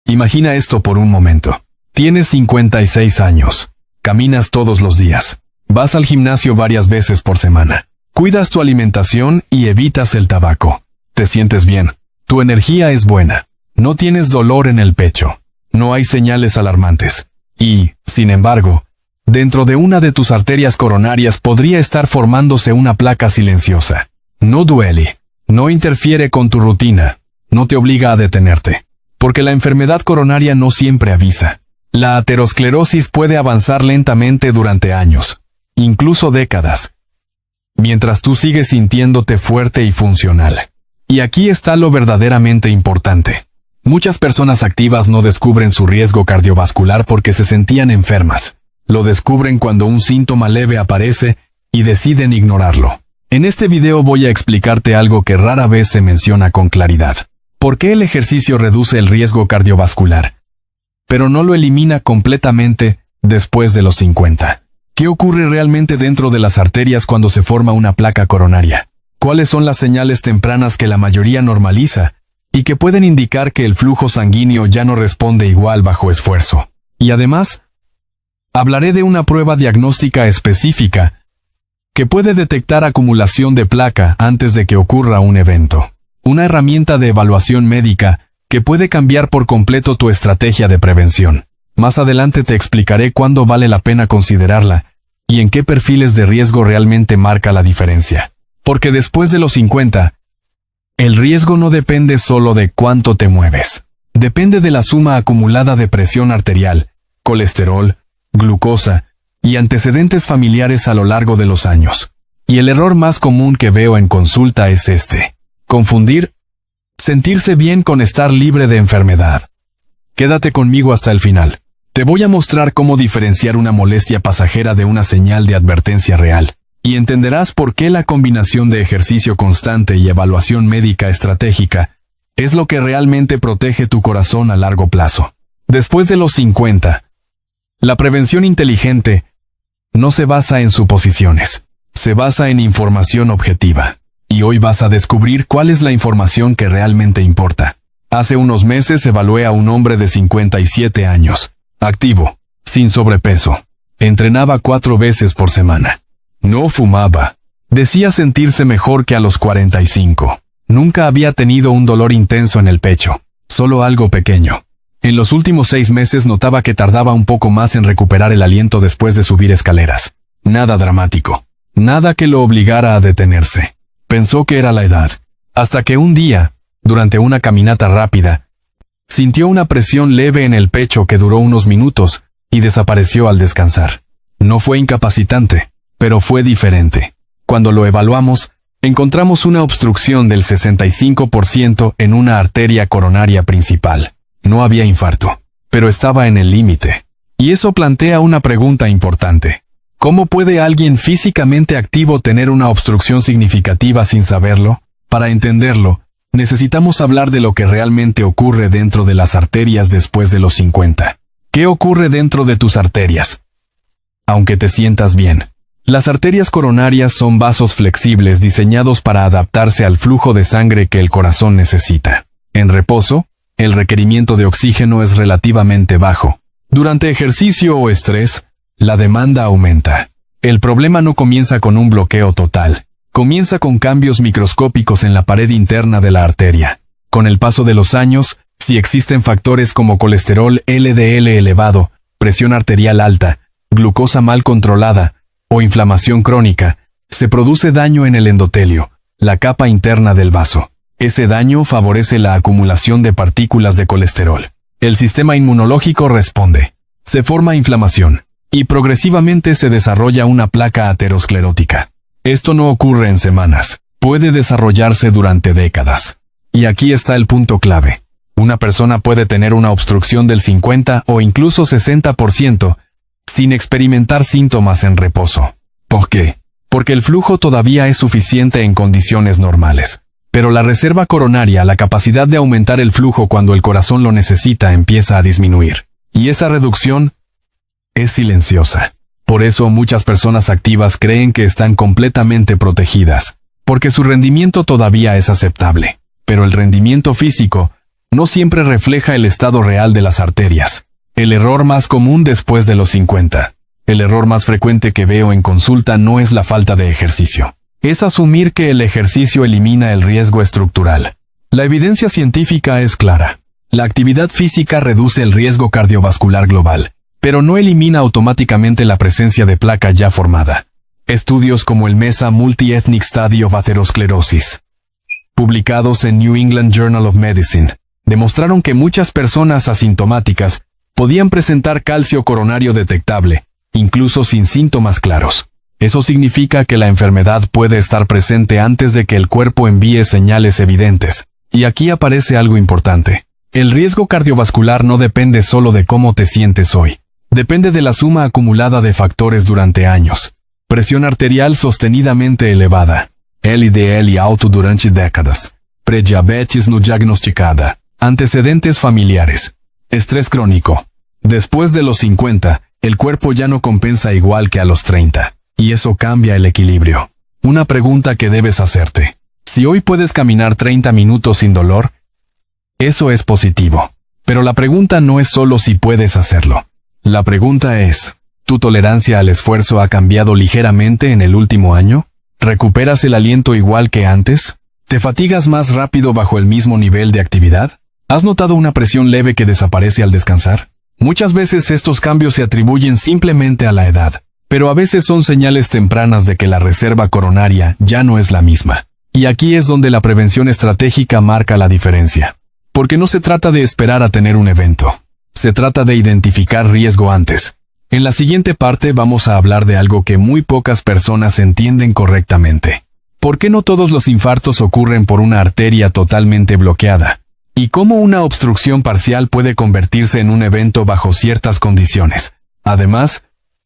Imagina esto por un momento. Tienes 56 años. Caminas todos los días. Vas al gimnasio varias veces por semana. Cuidas tu alimentación y evitas el tabaco. Te sientes bien. Tu energía es buena. No tienes dolor en el pecho. No hay señales alarmantes. Y, sin embargo, dentro de una de tus arterias coronarias podría estar formándose una placa silenciosa. No duele. No interfiere con tu rutina. No te obliga a detenerte. Porque la enfermedad coronaria no siempre avisa. La aterosclerosis puede avanzar lentamente durante años, incluso décadas, mientras tú sigues sintiéndote fuerte y funcional. Y aquí está lo verdaderamente importante. Muchas personas activas no descubren su riesgo cardiovascular porque se sentían enfermas. Lo descubren cuando un síntoma leve aparece y deciden ignorarlo. En este video voy a explicarte algo que rara vez se menciona con claridad. ¿Por qué el ejercicio reduce el riesgo cardiovascular, pero no lo elimina completamente después de los 50? ¿Qué ocurre realmente dentro de las arterias cuando se forma una placa coronaria? ¿Cuáles son las señales tempranas que la mayoría normaliza y que pueden indicar que el flujo sanguíneo ya no responde igual bajo esfuerzo? Y además, hablaré de una prueba diagnóstica específica que puede detectar acumulación de placa antes de que ocurra un evento. Una herramienta de evaluación médica que puede cambiar por completo tu estrategia de prevención. Más adelante te explicaré cuándo vale la pena considerarla y en qué perfiles de riesgo realmente marca la diferencia. Porque después de los 50, el riesgo no depende solo de cuánto te mueves. Depende de la suma acumulada de presión arterial, colesterol, glucosa y antecedentes familiares a lo largo de los años. Y el error más común que veo en consulta es este: confundir sentirse bien con estar libre de enfermedad. Quédate conmigo hasta el final. Te voy a mostrar cómo diferenciar una molestia pasajera de una señal de advertencia real, y entenderás por qué la combinación de ejercicio constante y evaluación médica estratégica es lo que realmente protege tu corazón a largo plazo. Después de los 50, la prevención inteligente no se basa en suposiciones, se basa en información objetiva. Y hoy vas a descubrir cuál es la información que realmente importa. Hace unos meses evalué a un hombre de 57 años, activo, sin sobrepeso. Entrenaba 4 veces por semana. No fumaba. Decía sentirse mejor que a los 45. Nunca había tenido un dolor intenso en el pecho, solo algo pequeño. En los últimos 6 meses notaba que tardaba un poco más en recuperar el aliento después de subir escaleras. Nada dramático. Nada que lo obligara a detenerse. Pensó que era la edad, hasta que un día, durante una caminata rápida, sintió una presión leve en el pecho que duró unos minutos y desapareció al descansar. No fue incapacitante, pero fue diferente. Cuando lo evaluamos, encontramos una obstrucción del 65% en una arteria coronaria principal. No había infarto, pero estaba en el límite. Y eso plantea una pregunta importante. ¿Cómo puede alguien físicamente activo tener una obstrucción significativa sin saberlo? Para entenderlo, necesitamos hablar de lo que realmente ocurre dentro de las arterias después de los 50. ¿Qué ocurre dentro de tus arterias? Aunque te sientas bien. Las arterias coronarias son vasos flexibles diseñados para adaptarse al flujo de sangre que el corazón necesita. En reposo, el requerimiento de oxígeno es relativamente bajo. Durante ejercicio o estrés, la demanda aumenta. El problema no comienza con un bloqueo total. Comienza con cambios microscópicos en la pared interna de la arteria. Con el paso de los años, si existen factores como colesterol LDL elevado, presión arterial alta, glucosa mal controlada o inflamación crónica, se produce daño en el endotelio, la capa interna del vaso. Ese daño favorece la acumulación de partículas de colesterol. El sistema inmunológico responde. Se forma inflamación. Y progresivamente se desarrolla una placa aterosclerótica. Esto no ocurre en semanas, puede desarrollarse durante décadas. Y aquí está el punto clave. Una persona puede tener una obstrucción del 50 o incluso 60% sin experimentar síntomas en reposo. ¿Por qué? Porque el flujo todavía es suficiente en condiciones normales. Pero la reserva coronaria, la capacidad de aumentar el flujo cuando el corazón lo necesita, empieza a disminuir. Y esa reducción es silenciosa. Por eso muchas personas activas creen que están completamente protegidas, porque su rendimiento todavía es aceptable. Pero el rendimiento físico no siempre refleja el estado real de las arterias. El error más común después de los 50. El error más frecuente que veo en consulta no es la falta de ejercicio. Es asumir que el ejercicio elimina el riesgo estructural. La evidencia científica es clara. La actividad física reduce el riesgo cardiovascular global, pero no elimina automáticamente la presencia de placa ya formada. Estudios como el MESA Multi-Ethnic Study of Atherosclerosis, publicados en New England Journal of Medicine, demostraron que muchas personas asintomáticas podían presentar calcio coronario detectable, incluso sin síntomas claros. Eso significa que la enfermedad puede estar presente antes de que el cuerpo envíe señales evidentes. Y aquí aparece algo importante. El riesgo cardiovascular no depende solo de cómo te sientes hoy. Depende de la suma acumulada de factores durante años. Presión arterial sostenidamente elevada. LDL alto durante décadas. Prediabetes no diagnosticada. Antecedentes familiares. Estrés crónico. Después de los 50, el cuerpo ya no compensa igual que a los 30. Y eso cambia el equilibrio. Una pregunta que debes hacerte. Si hoy puedes caminar 30 minutos sin dolor, eso es positivo. Pero la pregunta no es solo si puedes hacerlo. La pregunta es, ¿tu tolerancia al esfuerzo ha cambiado ligeramente en el último año? ¿Recuperas el aliento igual que antes? ¿Te fatigas más rápido bajo el mismo nivel de actividad? ¿Has notado una presión leve que desaparece al descansar? Muchas veces estos cambios se atribuyen simplemente a la edad, pero a veces son señales tempranas de que la reserva coronaria ya no es la misma. Y aquí es donde la prevención estratégica marca la diferencia. Porque no se trata de esperar a tener un evento. Se trata de identificar riesgo antes. En la siguiente parte vamos a hablar de algo que muy pocas personas entienden correctamente. ¿Por qué no todos los infartos ocurren por una arteria totalmente bloqueada? Y cómo una obstrucción parcial puede convertirse en un evento bajo ciertas condiciones. Además,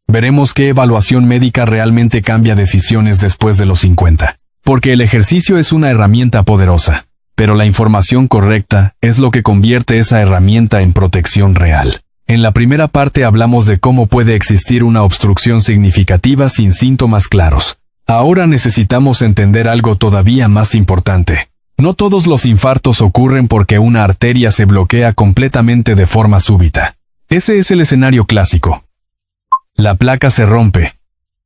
veremos qué evaluación médica realmente cambia decisiones después de los 50. Porque el ejercicio es una herramienta poderosa, pero la información correcta es lo que convierte esa herramienta en protección real. En la primera parte hablamos de cómo puede existir una obstrucción significativa sin síntomas claros. Ahora necesitamos entender algo todavía más importante. No todos los infartos ocurren porque una arteria se bloquea completamente de forma súbita. Ese es el escenario clásico. La placa se rompe,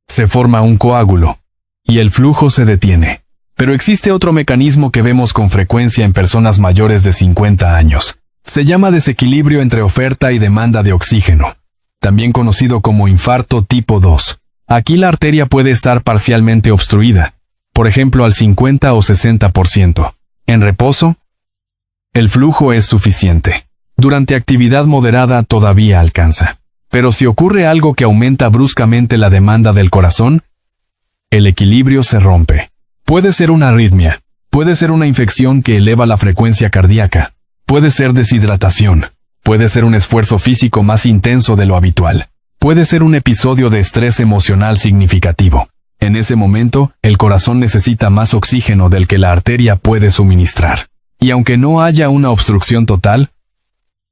se forma un coágulo, y el flujo se detiene. Pero existe otro mecanismo que vemos con frecuencia en personas mayores de 50 años. Se llama desequilibrio entre oferta y demanda de oxígeno, también conocido como infarto tipo 2. Aquí la arteria puede estar parcialmente obstruida, por ejemplo al 50 o 60%. En reposo, el flujo es suficiente. Durante actividad moderada todavía alcanza. Pero si ocurre algo que aumenta bruscamente la demanda del corazón, el equilibrio se rompe. Puede ser una arritmia, puede ser una infección que eleva la frecuencia cardíaca, puede ser deshidratación, puede ser un esfuerzo físico más intenso de lo habitual, puede ser un episodio de estrés emocional significativo. En ese momento, el corazón necesita más oxígeno del que la arteria puede suministrar. Y aunque no haya una obstrucción total,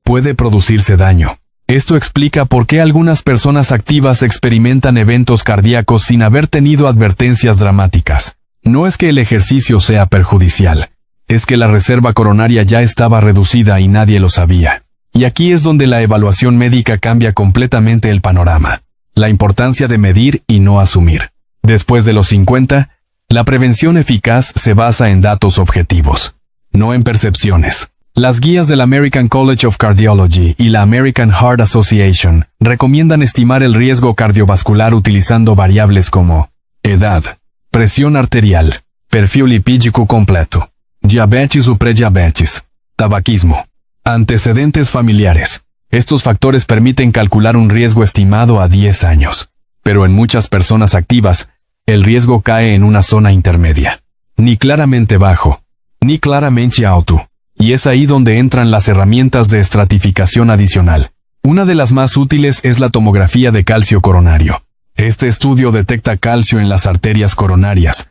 puede producirse daño. Esto explica por qué algunas personas activas experimentan eventos cardíacos sin haber tenido advertencias dramáticas. No es que el ejercicio sea perjudicial, es que la reserva coronaria ya estaba reducida y nadie lo sabía. Y aquí es donde la evaluación médica cambia completamente el panorama. La importancia de medir y no asumir. Después de los 50, la prevención eficaz se basa en datos objetivos, no en percepciones. Las guías del American College of Cardiology y la American Heart Association recomiendan estimar el riesgo cardiovascular utilizando variables como edad, presión arterial, perfil lipídico completo, diabetes o prediabetes, tabaquismo, antecedentes familiares. Estos factores permiten calcular un riesgo estimado a 10 años. Pero en muchas personas activas, el riesgo cae en una zona intermedia. Ni claramente bajo, ni claramente alto. Y es ahí donde entran las herramientas de estratificación adicional. Una de las más útiles es la tomografía de calcio coronario. Este estudio detecta calcio en las arterias coronarias,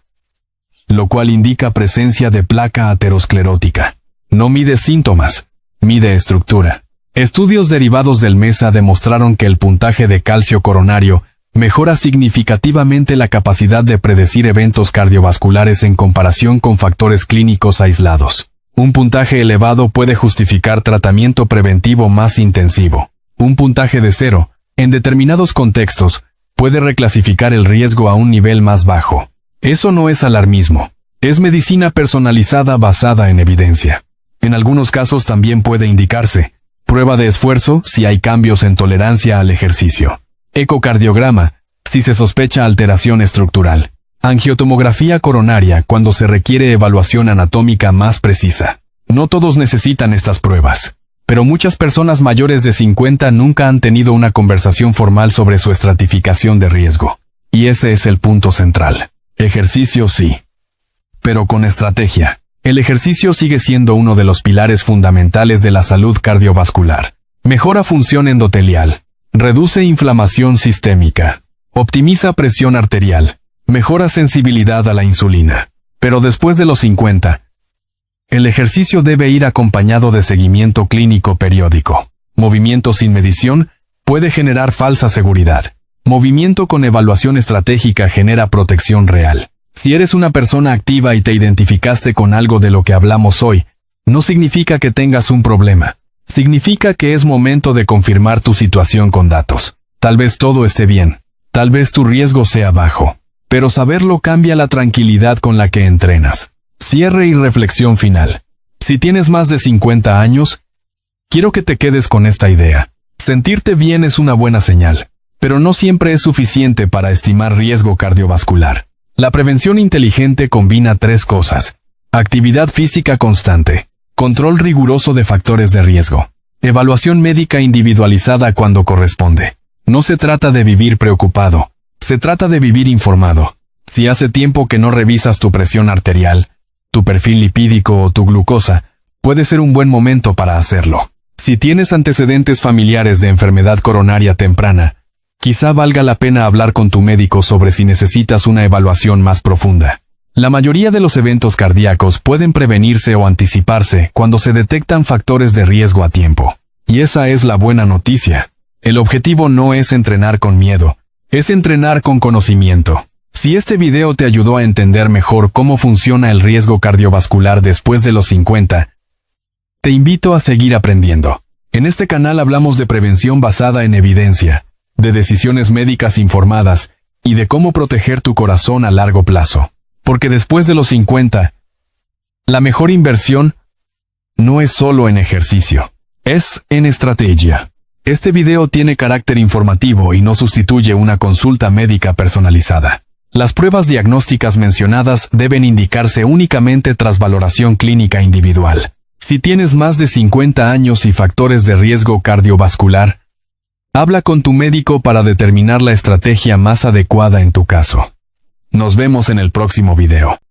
lo cual indica presencia de placa aterosclerótica. No mide síntomas, mide estructura. Estudios derivados del MESA demostraron que el puntaje de calcio coronario mejora significativamente la capacidad de predecir eventos cardiovasculares en comparación con factores clínicos aislados. Un puntaje elevado puede justificar tratamiento preventivo más intensivo. Un puntaje de 0, en determinados contextos, puede reclasificar el riesgo a un nivel más bajo. Eso no es alarmismo. Es medicina personalizada basada en evidencia. En algunos casos también puede indicarse prueba de esfuerzo si hay cambios en tolerancia al ejercicio. Ecocardiograma, si se sospecha alteración estructural. Angiotomografía coronaria cuando se requiere evaluación anatómica más precisa. No todos necesitan estas pruebas, pero muchas personas mayores de 50 nunca han tenido una conversación formal sobre su estratificación de riesgo. Y ese es el punto central. Ejercicio sí, pero con estrategia. El ejercicio sigue siendo uno de los pilares fundamentales de la salud cardiovascular. Mejora función endotelial, reduce inflamación sistémica, optimiza presión arterial, mejora sensibilidad a la insulina. Pero después de los 50, el ejercicio debe ir acompañado de seguimiento clínico periódico. Movimiento sin medición puede generar falsa seguridad. Movimiento con evaluación estratégica genera protección real. Si eres una persona activa y te identificaste con algo de lo que hablamos hoy, no significa que tengas un problema. Significa que es momento de confirmar tu situación con datos. Tal vez todo esté bien. Tal vez tu riesgo sea bajo. Pero saberlo cambia la tranquilidad con la que entrenas. Cierre y reflexión final. Si tienes más de 50 años, quiero que te quedes con esta idea. Sentirte bien es una buena señal, pero no siempre es suficiente para estimar riesgo cardiovascular. La prevención inteligente combina 3 cosas: actividad física constante, control riguroso de factores de riesgo, evaluación médica individualizada cuando corresponde. No se trata de vivir preocupado, se trata de vivir informado. Si hace tiempo que no revisas tu presión arterial, tu perfil lipídico o tu glucosa, puede ser un buen momento para hacerlo. Si tienes antecedentes familiares de enfermedad coronaria temprana, quizá valga la pena hablar con tu médico sobre si necesitas una evaluación más profunda. La mayoría de los eventos cardíacos pueden prevenirse o anticiparse cuando se detectan factores de riesgo a tiempo. Y esa es la buena noticia. El objetivo no es entrenar con miedo, es entrenar con conocimiento. Si este video te ayudó a entender mejor cómo funciona el riesgo cardiovascular después de los 50, te invito a seguir aprendiendo. En este canal hablamos de prevención basada en evidencia, de decisiones médicas informadas y de cómo proteger tu corazón a largo plazo. Porque después de los 50, la mejor inversión no es solo en ejercicio, es en estrategia. Este video tiene carácter informativo y no sustituye una consulta médica personalizada. Las pruebas diagnósticas mencionadas deben indicarse únicamente tras valoración clínica individual. Si tienes más de 50 años y factores de riesgo cardiovascular, habla con tu médico para determinar la estrategia más adecuada en tu caso. Nos vemos en el próximo video.